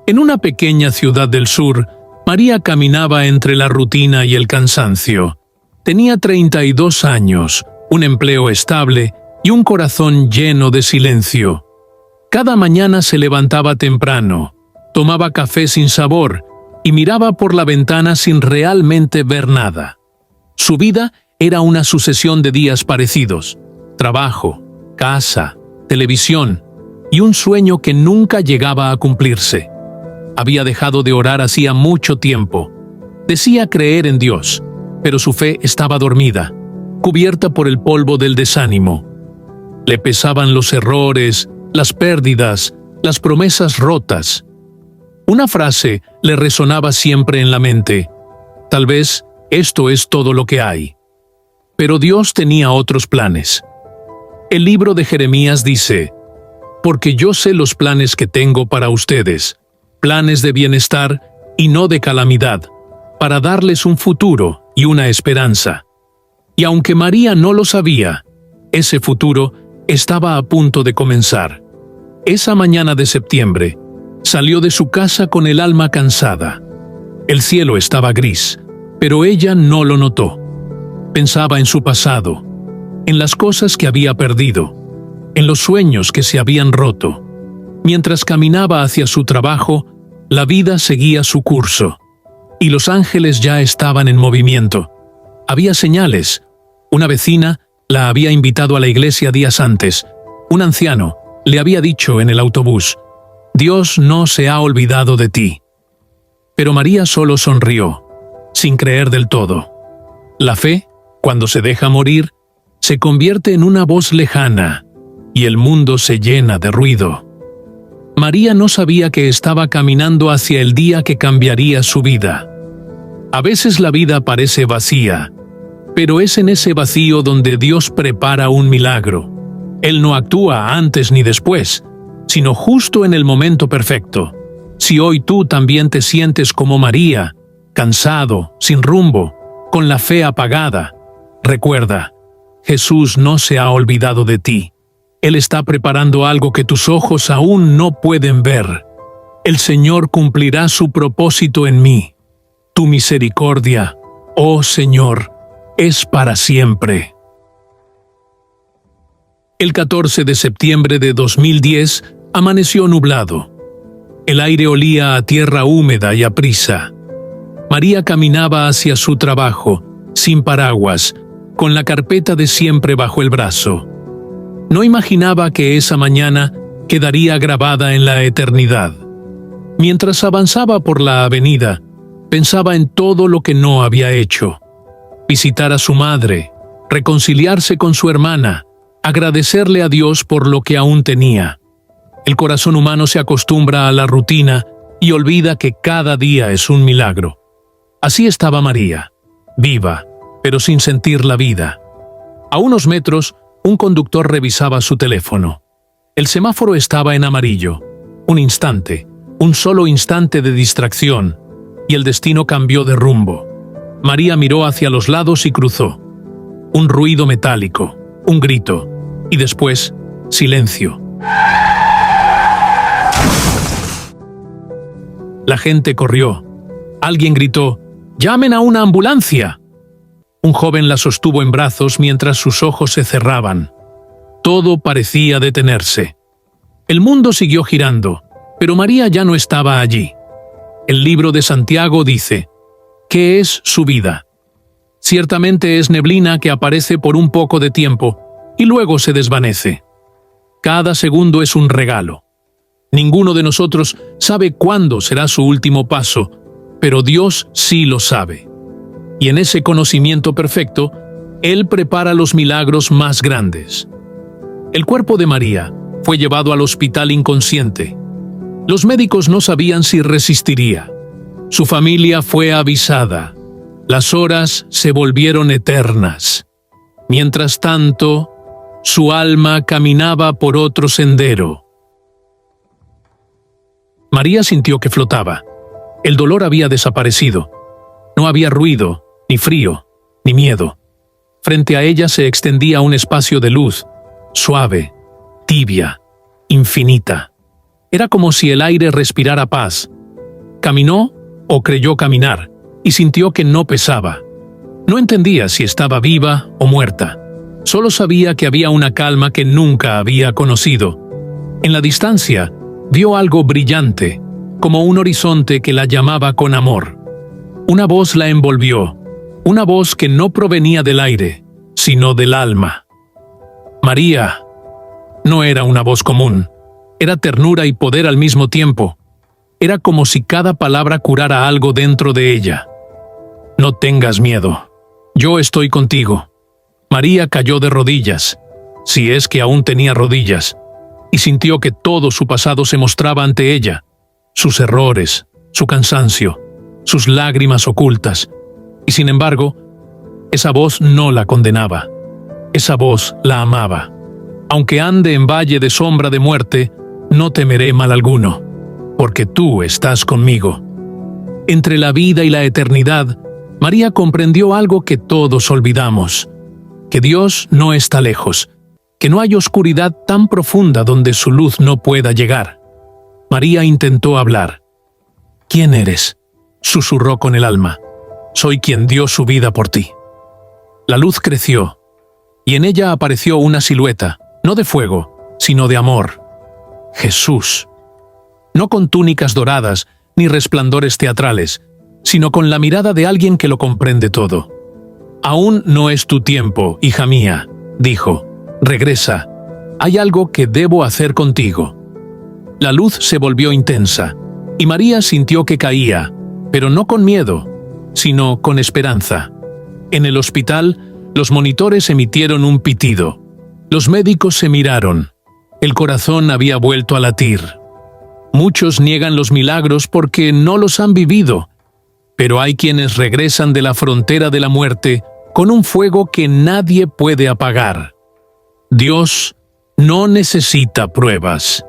En una pequeña ciudad del sur, María caminaba entre la rutina y el cansancio. Tenía 32 años, un empleo estable y un corazón lleno de silencio. Cada mañana se levantaba temprano, tomaba café sin sabor y miraba por la ventana sin realmente ver nada. Su vida era una sucesión de días parecidos: trabajo, casa, televisión y un sueño que nunca llegaba a cumplirse. Había dejado de orar hacía mucho tiempo. Decía creer en Dios, pero su fe estaba dormida, cubierta por el polvo del desánimo. Le pesaban los errores, las pérdidas, las promesas rotas. Una frase le resonaba siempre en la mente: tal vez esto es todo lo que hay. Pero Dios tenía otros planes. El libro de Jeremías dice: porque yo sé los planes que tengo para ustedes, planes de bienestar y no de calamidad, para darles un futuro y una esperanza. Y aunque María no lo sabía, ese futuro estaba a punto de comenzar. Esa mañana de septiembre, salió de su casa con el alma cansada. El cielo estaba gris, pero ella no lo notó. Pensaba en su pasado, en las cosas que había perdido, en los sueños que se habían roto. Mientras caminaba hacia su trabajo, la vida seguía su curso, y los ángeles ya estaban en movimiento. Había señales. Una vecina la había invitado a la iglesia días antes. Un anciano le había dicho en el autobús: Dios no se ha olvidado de ti. Pero María solo sonrió, sin creer del todo. La fe, cuando se deja morir, se convierte en una voz lejana, y el mundo se llena de ruido. María no sabía que estaba caminando hacia el día que cambiaría su vida. A veces la vida parece vacía, pero es en ese vacío donde Dios prepara un milagro. Él no actúa antes ni después, sino justo en el momento perfecto. Si hoy tú también te sientes como María, cansado, sin rumbo, con la fe apagada, recuerda, Jesús no se ha olvidado de ti. Él está preparando algo que tus ojos aún no pueden ver. El Señor cumplirá su propósito en mí. Tu misericordia, oh Señor, es para siempre. El 14 de septiembre de 2010 amaneció nublado. El aire olía a tierra húmeda y a prisa. María caminaba hacia su trabajo, sin paraguas, con la carpeta de siempre bajo el brazo. No imaginaba que esa mañana quedaría grabada en la eternidad. Mientras avanzaba por la avenida, pensaba en todo lo que no había hecho: visitar a su madre, reconciliarse con su hermana, agradecerle a Dios por lo que aún tenía. El corazón humano se acostumbra a la rutina y olvida que cada día es un milagro. Así estaba María, viva, pero sin sentir la vida. A unos metros, un conductor revisaba su teléfono. El semáforo estaba en amarillo. Un instante, un solo instante de distracción, y el destino cambió de rumbo. María miró hacia los lados y cruzó. Un ruido metálico, un grito, y después, silencio. La gente corrió. Alguien gritó: ¡llamen a una ambulancia! Un joven la sostuvo en brazos mientras sus ojos se cerraban. Todo parecía detenerse. El mundo siguió girando, pero María ya no estaba allí. El libro de Santiago dice: ¿qué es su vida? Ciertamente es neblina que aparece por un poco de tiempo y luego se desvanece. Cada segundo es un regalo. Ninguno de nosotros sabe cuándo será su último paso, pero Dios sí lo sabe. Y en ese conocimiento perfecto, Él prepara los milagros más grandes. El cuerpo de María fue llevado al hospital inconsciente. Los médicos no sabían si resistiría. Su familia fue avisada. Las horas se volvieron eternas. Mientras tanto, su alma caminaba por otro sendero. María sintió que flotaba. El dolor había desaparecido. No había ruido, ni frío, ni miedo. Frente a ella se extendía un espacio de luz, suave, tibia, infinita. Era como si el aire respirara paz, Caminó o creyó caminar y sintió que no pesaba. No entendía si estaba viva o muerta. Solo sabía que había una calma que nunca había conocido. En la distancia, vio algo brillante, como un horizonte que la llamaba con amor. Una voz la envolvió, una voz que no provenía del aire, sino del alma. María. No era una voz común, era ternura y poder al mismo tiempo. Era como si cada palabra curara algo dentro de ella. No tengas miedo, yo estoy contigo. María cayó de rodillas, si es que aún tenía rodillas, y sintió que todo su pasado se mostraba ante ella, sus errores, su cansancio, sus lágrimas ocultas, y sin embargo, esa voz no la condenaba, esa voz la amaba. Aunque ande en valle de sombra de muerte, no temeré mal alguno, porque tú estás conmigo. Entre la vida y la eternidad, María comprendió algo que todos olvidamos, que Dios no está lejos, que no hay oscuridad tan profunda donde su luz no pueda llegar. María intentó hablar. ¿Quién eres?, susurró con el alma. Soy quien dio su vida por ti. La luz creció, y en ella apareció una silueta, no de fuego, sino de amor. Jesús. No con túnicas doradas ni resplandores teatrales, sino con la mirada de alguien que lo comprende todo. Aún no es tu tiempo, hija mía, dijo. Regresa. Hay algo que debo hacer contigo. La luz se volvió intensa, y María sintió que caía, pero no con miedo, sino con esperanza. En el hospital, los monitores emitieron un pitido. Los médicos se miraron. El corazón había vuelto a latir. Muchos niegan los milagros porque no los han vivido, pero hay quienes regresan de la frontera de la muerte con un fuego que nadie puede apagar. Dios no necesita pruebas.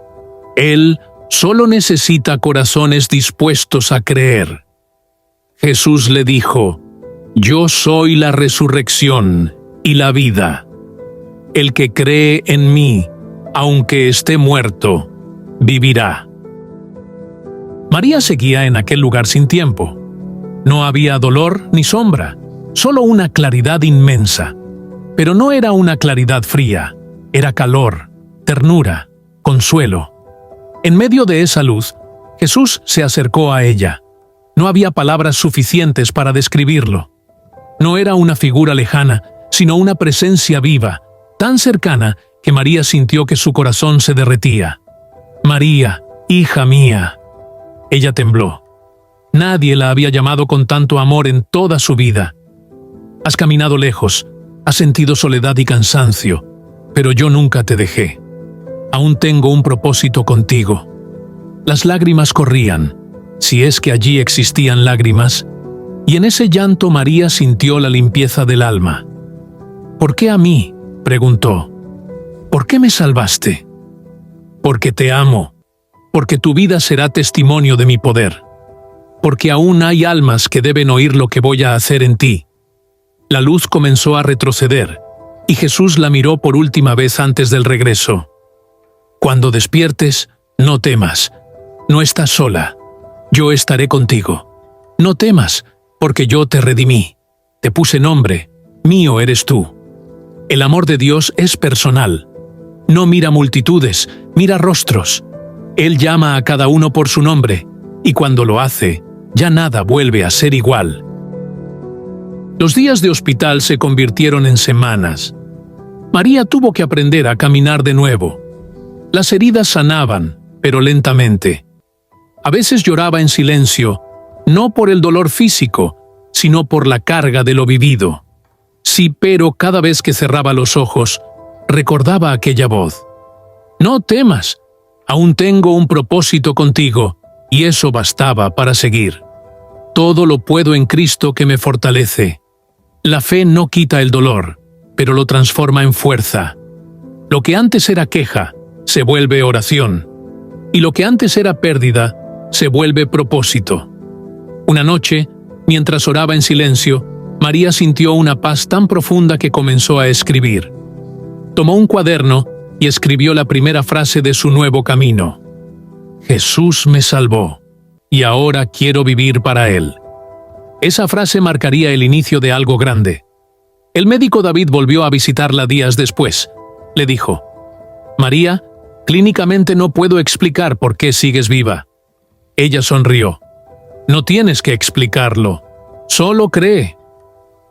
Él solo necesita corazones dispuestos a creer. Jesús le dijo: Yo soy la resurrección y la vida. El que cree en mí, aunque esté muerto, vivirá. María seguía en aquel lugar sin tiempo. No había dolor ni sombra, solo una claridad inmensa. Pero no era una claridad fría, era calor, ternura, consuelo. En medio de esa luz, Jesús se acercó a ella. No había palabras suficientes para describirlo. No era una figura lejana, sino una presencia viva, tan cercana que María sintió que su corazón se derretía. María, hija mía. Ella tembló. Nadie la había llamado con tanto amor en toda su vida. Has caminado lejos, has sentido soledad y cansancio, pero yo nunca te dejé. Aún tengo un propósito contigo. Las lágrimas corrían, si es que allí existían lágrimas, y en ese llanto María sintió la limpieza del alma. ¿Por qué a mí?, preguntó. ¿Por qué me salvaste? Porque te amo, porque tu vida será testimonio de mi poder, porque aún hay almas que deben oír lo que voy a hacer en ti. La luz comenzó a retroceder, y Jesús la miró por última vez antes del regreso. Cuando despiertes, no temas, no estás sola, yo estaré contigo. No temas, porque yo te redimí, te puse nombre, mío eres tú. El amor de Dios es personal. No mira multitudes, mira rostros. Él llama a cada uno por su nombre, y cuando lo hace, ya nada vuelve a ser igual. Los días de hospital se convirtieron en semanas. María tuvo que aprender a caminar de nuevo. Las heridas sanaban, pero lentamente. A veces lloraba en silencio, no por el dolor físico, sino por la carga de lo vivido. Sí, pero cada vez que cerraba los ojos, recordaba aquella voz. No temas, aún tengo un propósito contigo, y eso bastaba para seguir. Todo lo puedo en Cristo que me fortalece. La fe no quita el dolor, pero lo transforma en fuerza. Lo que antes era queja, se vuelve oración, y lo que antes era pérdida, se vuelve propósito. Una noche, mientras oraba en silencio, María sintió una paz tan profunda que comenzó a escribir. Tomó un cuaderno y escribió la primera frase de su nuevo camino. Jesús me salvó. y ahora quiero vivir para Él. Esa frase marcaría el inicio de algo grande. El médico David volvió a visitarla días después. Le dijo: «María, clínicamente no puedo explicar por qué sigues viva». Ella sonrió. «No tienes que explicarlo. Solo cree».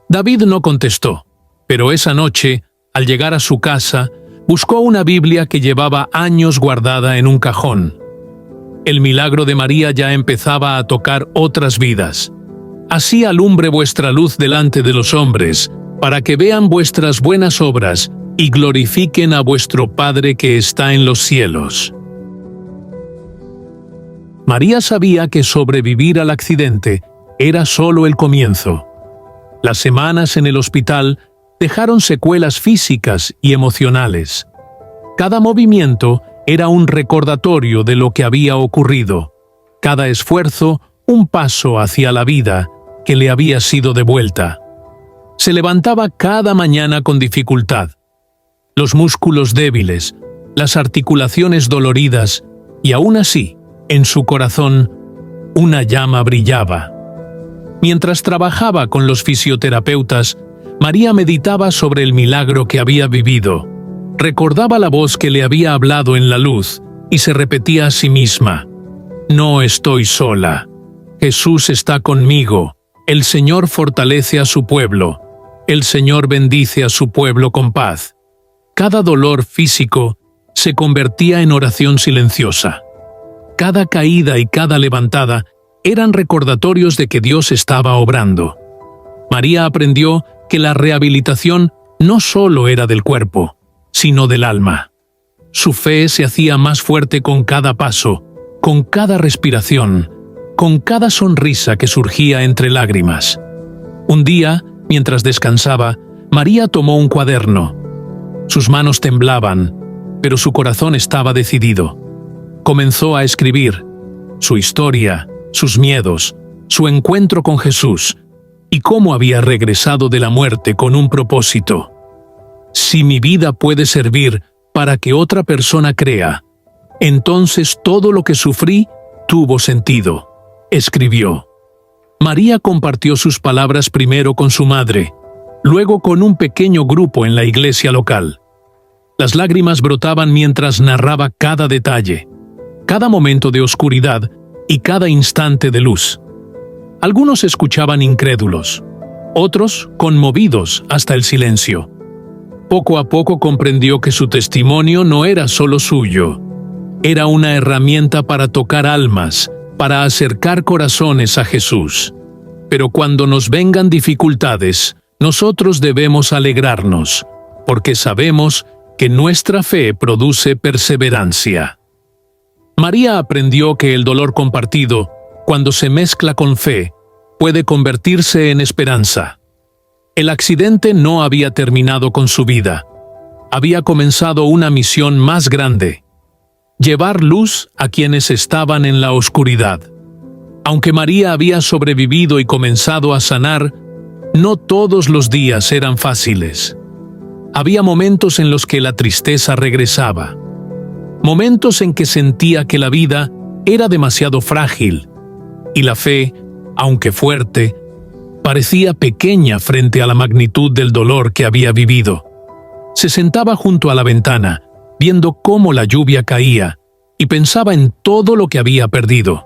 David no contestó, pero esa noche, al llegar a su casa, buscó una Biblia que llevaba años guardada en un cajón. El milagro de María ya empezaba a tocar otras vidas. «Así alumbre vuestra luz delante de los hombres, para que vean vuestras buenas obras y glorifiquen a vuestro Padre que está en los cielos». María sabía que sobrevivir al accidente era solo el comienzo. Las semanas en el hospital dejaron secuelas físicas y emocionales. Cada movimiento era un recordatorio de lo que había ocurrido. Cada esfuerzo, un paso hacia la vida que le había sido devuelta. Se levantaba cada mañana con dificultad. Los músculos débiles, las articulaciones doloridas, y aún así, en su corazón, una llama brillaba. Mientras trabajaba con los fisioterapeutas, María meditaba sobre el milagro que había vivido. Recordaba la voz que le había hablado en la luz y se repetía a sí misma: «No estoy sola. Jesús está conmigo. El Señor fortalece a su pueblo. El Señor bendice a su pueblo con paz». Cada dolor físico se convertía en oración silenciosa. Cada caída y cada levantada eran recordatorios de que Dios estaba obrando. María aprendió que la rehabilitación no solo era del cuerpo, sino del alma. Su fe se hacía más fuerte con cada paso, con cada respiración, con cada sonrisa que surgía entre lágrimas. Un día, mientras descansaba, María tomó un cuaderno. Sus manos temblaban, pero su corazón estaba decidido. Comenzó a escribir su historia, sus miedos, su encuentro con Jesús y cómo había regresado de la muerte con un propósito. «Si mi vida puede servir para que otra persona crea, entonces todo lo que sufrí tuvo sentido», escribió. María compartió sus palabras primero con su madre, luego con un pequeño grupo en la iglesia local. Las lágrimas brotaban mientras narraba cada detalle, cada momento de oscuridad y cada instante de luz. Algunos escuchaban incrédulos, otros conmovidos hasta el silencio. Poco a poco comprendió que su testimonio no era solo suyo, era una herramienta para tocar almas, para acercar corazones a Jesús. Pero cuando nos vengan dificultades, nosotros debemos alegrarnos, porque sabemos que nuestra fe produce perseverancia. María aprendió que el dolor compartido, cuando se mezcla con fe, puede convertirse en esperanza. El accidente no había terminado con su vida. Había comenzado una misión más grande: llevar luz a quienes estaban en la oscuridad. Aunque María había sobrevivido y comenzado a sanar, no todos los días eran fáciles. Había momentos en los que la tristeza regresaba. Momentos en que sentía que la vida era demasiado frágil y la fe, aunque fuerte, parecía pequeña frente a la magnitud del dolor que había vivido. Se sentaba junto a la ventana, viendo cómo la lluvia caía, y pensaba en todo lo que había perdido: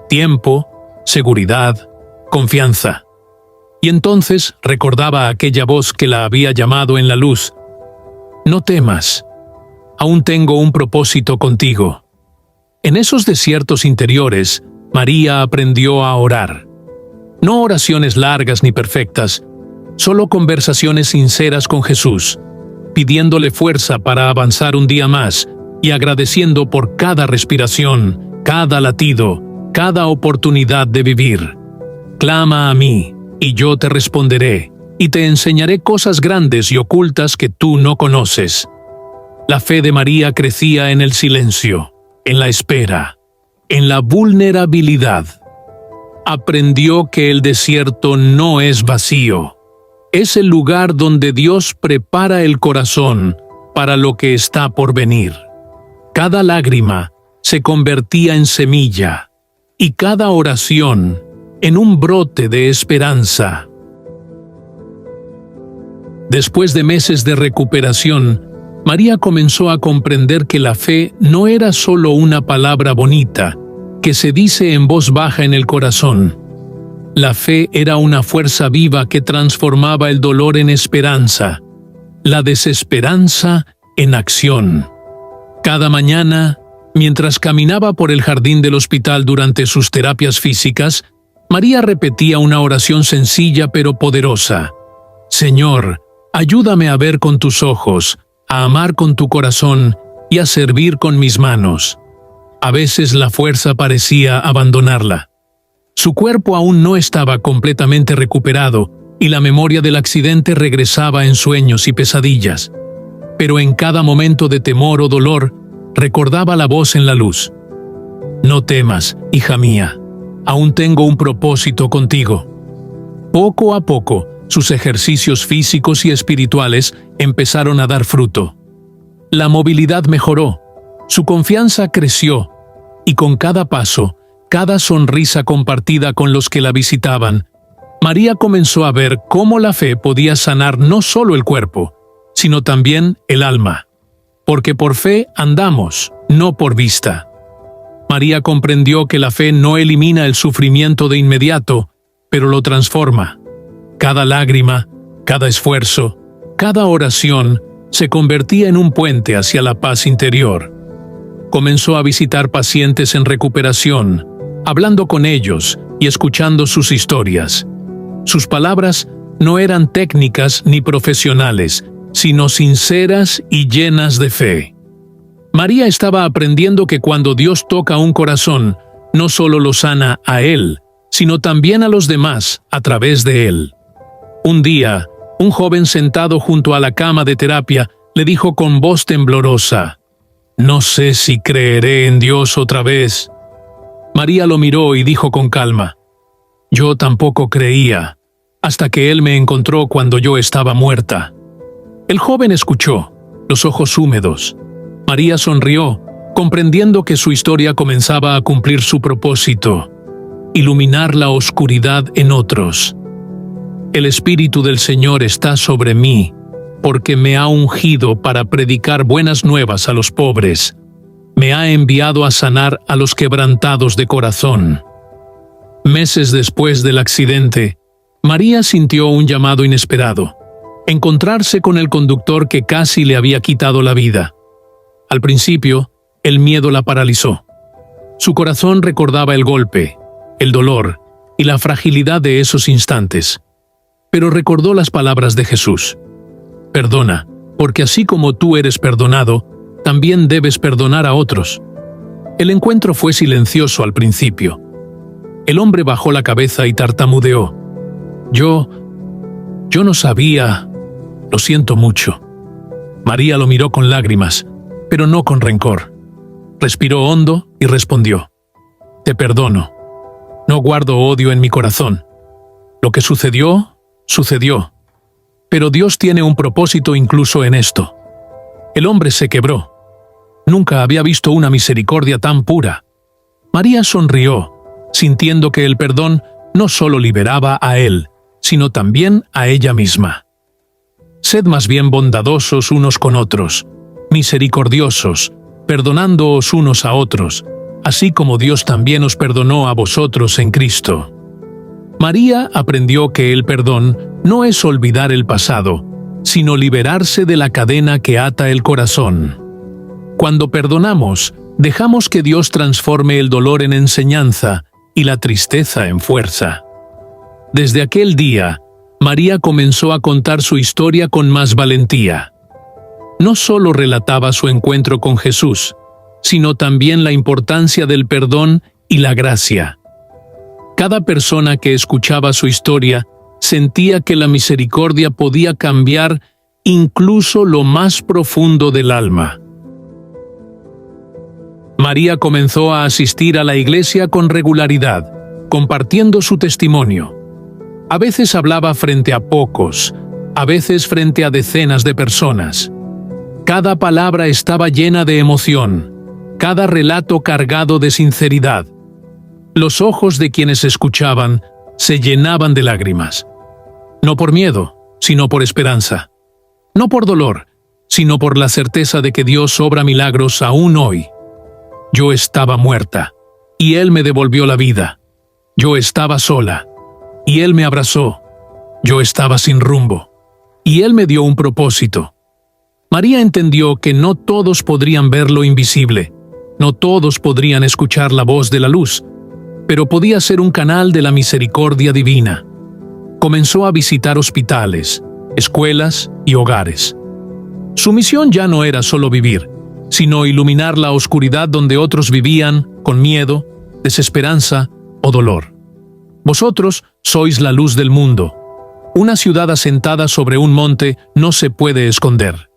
tiempo, seguridad, confianza. Y entonces recordaba aquella voz que la había llamado en la luz: «No temas, aún tengo un propósito contigo». En esos desiertos interiores, María aprendió a orar. No oraciones largas ni perfectas, solo conversaciones sinceras con Jesús, pidiéndole fuerza para avanzar un día más y agradeciendo por cada respiración, cada latido, cada oportunidad de vivir. «Clama a mí, y yo te responderé, y te enseñaré cosas grandes y ocultas que tú no conoces». La fe de María crecía en el silencio, en la espera, en la vulnerabilidad. Aprendió que el desierto no es vacío. Es el lugar donde Dios prepara el corazón para lo que está por venir. Cada lágrima se convertía en semilla. y cada oración en un brote de esperanza. Después de meses de recuperación, María comenzó a comprender que la fe no era solo una palabra bonita que se dice en voz baja en el corazón. La fe era una fuerza viva que transformaba el dolor en esperanza, la desesperanza en acción. Cada mañana, mientras caminaba por el jardín del hospital durante sus terapias físicas, María repetía una oración sencilla pero poderosa. Señor, ayúdame a ver con tus ojos, a amar con tu corazón y a servir con mis manos. A veces la fuerza parecía abandonarla. Su cuerpo aún no estaba completamente recuperado y la memoria del accidente regresaba en sueños y pesadillas. Pero en cada momento de temor o dolor, recordaba la voz en la luz. No temas, hija mía, aún tengo un propósito contigo. Poco a poco, sus ejercicios físicos y espirituales empezaron a dar fruto. La movilidad mejoró, su confianza creció, y con cada paso, cada sonrisa compartida con los que la visitaban, María comenzó a ver cómo la fe podía sanar no solo el cuerpo, sino también el alma. Porque por fe andamos, no por vista. María comprendió que la fe no elimina el sufrimiento de inmediato, pero lo transforma. Cada lágrima, cada esfuerzo, cada oración se convertía en un puente hacia la paz interior. Comenzó a visitar pacientes en recuperación, hablando con ellos y escuchando sus historias. Sus palabras no eran técnicas ni profesionales, sino sinceras y llenas de fe. María estaba aprendiendo que cuando Dios toca un corazón, no solo lo sana a él, sino también a los demás a través de él. Un día, un joven sentado junto a la cama de terapia le dijo con voz temblorosa: «No sé si creeré en Dios otra vez». María lo miró y dijo con calma: «Yo tampoco creía, hasta que Él me encontró cuando yo estaba muerta». El joven escuchó, los ojos húmedos. María sonrió, comprendiendo que su historia comenzaba a cumplir su propósito: iluminar la oscuridad en otros. El Espíritu del Señor está sobre mí, porque me ha ungido para predicar buenas nuevas a los pobres. Me ha enviado a sanar a los quebrantados de corazón. Meses después del accidente, María sintió un llamado inesperado: encontrarse con el conductor que casi le había quitado la vida. Al principio, el miedo la paralizó. Su corazón recordaba el golpe, el dolor y la fragilidad de esos instantes. Pero recordó las palabras de Jesús: «Perdona, porque así como tú eres perdonado, también debes perdonar a otros». El encuentro fue silencioso al principio. El hombre bajó la cabeza y tartamudeó: Yo no sabía, lo siento mucho». María lo miró con lágrimas, pero no con rencor. Respiró hondo y respondió: «Te perdono. No guardo odio en mi corazón. Lo que sucedió, sucedió. Pero Dios tiene un propósito incluso en esto». El hombre se quebró. Nunca había visto una misericordia tan pura. María sonrió, sintiendo que el perdón no solo liberaba a él, sino también a ella misma. Sed más bien bondadosos unos con otros, misericordiosos, perdonándoos unos a otros, así como Dios también os perdonó a vosotros en Cristo. María aprendió que el perdón no es olvidar el pasado, sino liberarse de la cadena que ata el corazón. Cuando perdonamos, dejamos que Dios transforme el dolor en enseñanza y la tristeza en fuerza. Desde aquel día, María comenzó a contar su historia con más valentía. No solo relataba su encuentro con Jesús, sino también la importancia del perdón y la gracia. Cada persona que escuchaba su historia sentía que la misericordia podía cambiar incluso lo más profundo del alma. María comenzó a asistir a la iglesia con regularidad, compartiendo su testimonio. A veces hablaba frente a pocos, a veces frente a decenas de personas. Cada palabra estaba llena de emoción, cada relato cargado de sinceridad. Los ojos de quienes escuchaban se llenaban de lágrimas. No por miedo, sino por esperanza. No por dolor, sino por la certeza de que Dios obra milagros aún hoy. Yo estaba muerta, y Él me devolvió la vida. Yo estaba sola, y Él me abrazó. Yo estaba sin rumbo, y Él me dio un propósito. María entendió que no todos podrían ver lo invisible, no todos podrían escuchar la voz de la luz, pero podía ser un canal de la misericordia divina. Comenzó a visitar hospitales, escuelas y hogares. Su misión ya no era solo vivir, sino iluminar la oscuridad donde otros vivían con miedo, desesperanza o dolor. Vosotros sois la luz del mundo. Una ciudad asentada sobre un monte no se puede esconder.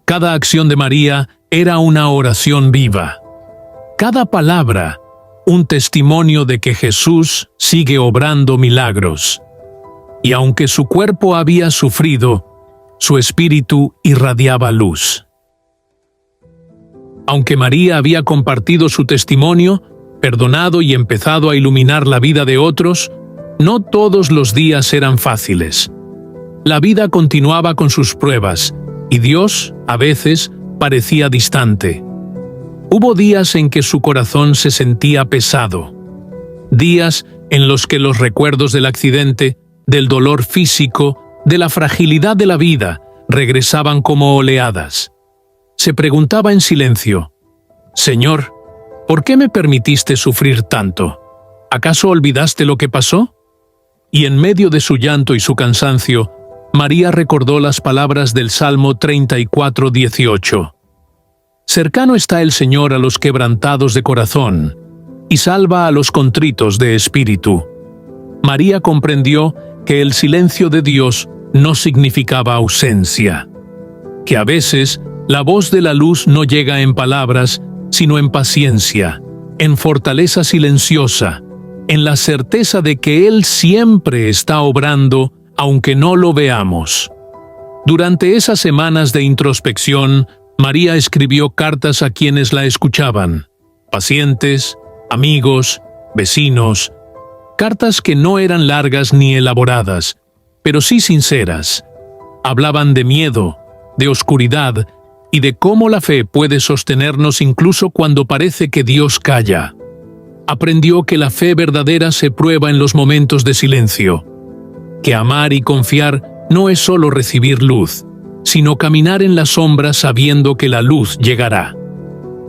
Cada acción de María era una oración viva. Cada palabra, un testimonio de que Jesús sigue obrando milagros. Y aunque su cuerpo había sufrido, su espíritu irradiaba luz. Aunque María había compartido su testimonio, perdonado y empezado a iluminar la vida de otros, no todos los días eran fáciles. La vida continuaba con sus pruebas, y Dios, a veces, parecía distante. Hubo días en que su corazón se sentía pesado. Días en los que los recuerdos del accidente, del dolor físico, de la fragilidad de la vida, regresaban como oleadas. Se preguntaba en silencio: «Señor, ¿por qué me permitiste sufrir tanto? ¿Acaso olvidaste lo que pasó?». Y en medio de su llanto y su cansancio, María recordó las palabras del Salmo 34:18. «Cercano está el Señor a los quebrantados de corazón, y salva a los contritos de espíritu». María comprendió que el silencio de Dios no significaba ausencia, que a veces la voz de la luz no llega en palabras, sino en paciencia, en fortaleza silenciosa, en la certeza de que Él siempre está obrando, aunque no lo veamos. Durante esas semanas de introspección, María escribió cartas a quienes la escuchaban: pacientes, amigos, vecinos, cartas que no eran largas ni elaboradas, pero sí sinceras. Hablaban de miedo, de oscuridad y de cómo la fe puede sostenernos incluso cuando parece que Dios calla. Aprendió que la fe verdadera se prueba en los momentos de silencio, que amar y confiar no es solo recibir luz, sino caminar en la sombra sabiendo que la luz llegará.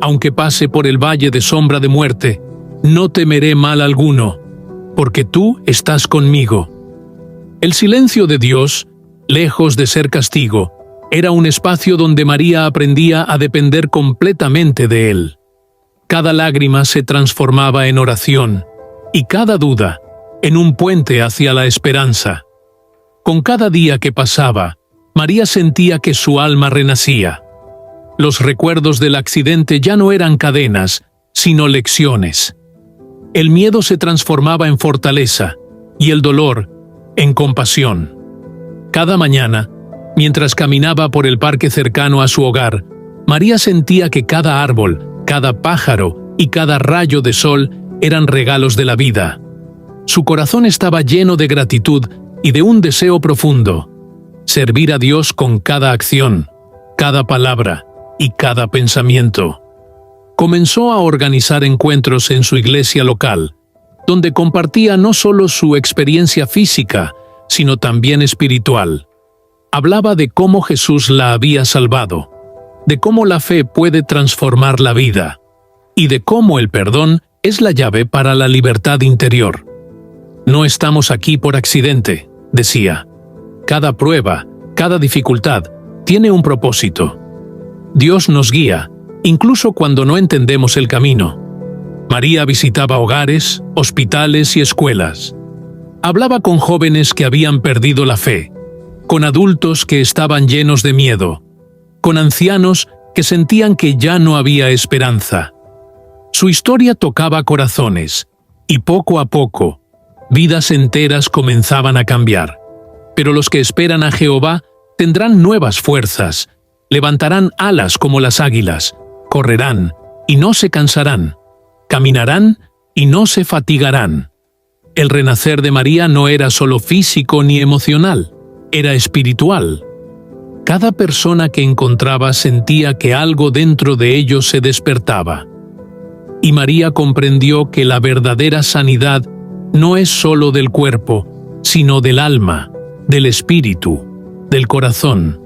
Aunque pase por el valle de sombra de muerte, no temeré mal alguno, porque tú estás conmigo. El silencio de Dios, lejos de ser castigo, era un espacio donde María aprendía a depender completamente de Él. Cada lágrima se transformaba en oración, y cada duda en un puente hacia la esperanza. Con cada día que pasaba, María sentía que su alma renacía. Los recuerdos del accidente ya no eran cadenas, sino lecciones. El miedo se transformaba en fortaleza, y el dolor en compasión. Cada mañana, mientras caminaba por el parque cercano a su hogar, María sentía que cada árbol, cada pájaro y cada rayo de sol eran regalos de la vida. Su corazón estaba lleno de gratitud y de un deseo profundo: servir a Dios con cada acción, cada palabra y cada pensamiento. Comenzó a organizar encuentros en su iglesia local, donde compartía no solo su experiencia física, sino también espiritual. Hablaba de cómo Jesús la había salvado, de cómo la fe puede transformar la vida, y de cómo el perdón es la llave para la libertad interior. No estamos aquí por accidente, decía. Cada prueba, cada dificultad, tiene un propósito. Dios nos guía, incluso cuando no entendemos el camino. María visitaba hogares, hospitales y escuelas. Hablaba con jóvenes que habían perdido la fe, con adultos que estaban llenos de miedo, con ancianos que sentían que ya no había esperanza. Su historia tocaba corazones, y poco a poco, vidas enteras comenzaban a cambiar. Pero los que esperan a Jehová tendrán nuevas fuerzas, levantarán alas como las águilas, correrán y no se cansarán, caminarán y no se fatigarán. El renacer de María no era solo físico ni emocional, era espiritual. Cada persona que encontraba sentía que algo dentro de ellos se despertaba. Y María comprendió que la verdadera sanidad no es solo del cuerpo, sino del alma, del espíritu, del corazón.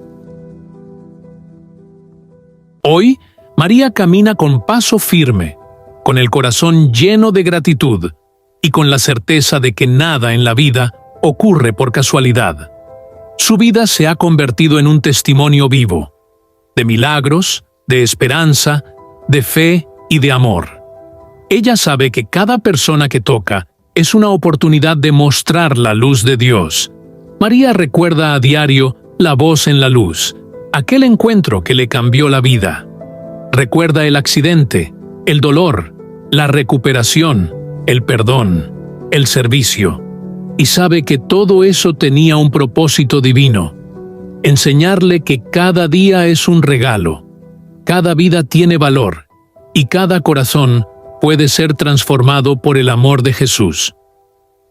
Hoy, María camina con paso firme, con el corazón lleno de gratitud y con la certeza de que nada en la vida ocurre por casualidad. Su vida se ha convertido en un testimonio vivo, de milagros, de esperanza, de fe y de amor. Ella sabe que cada persona que toca es una oportunidad de mostrar la luz de Dios. María recuerda a diario la voz en la luz, aquel encuentro que le cambió la vida. Recuerda el accidente, el dolor, la recuperación, el perdón, el servicio. Y sabe que todo eso tenía un propósito divino: enseñarle que cada día es un regalo, cada vida tiene valor y cada corazón puede ser transformado por el amor de Jesús.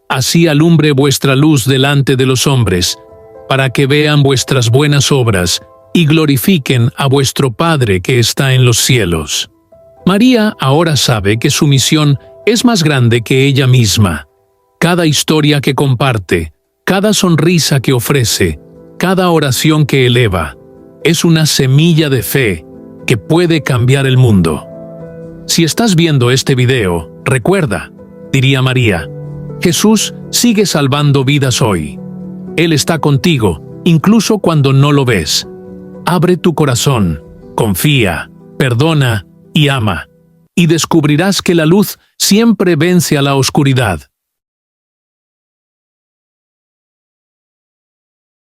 Así alumbre vuestra luz delante de los hombres, para que vean vuestras buenas obras y glorifiquen a vuestro Padre que está en los cielos. María ahora sabe que su misión es más grande que ella misma. Cada historia que comparte, cada sonrisa que ofrece, cada oración que eleva, es una semilla de fe que puede cambiar el mundo. Si estás viendo este video, recuerda, diría María, Jesús sigue salvando vidas hoy. Él está contigo, incluso cuando no lo ves. Abre tu corazón, confía, perdona y ama, y descubrirás que la luz siempre vence a la oscuridad.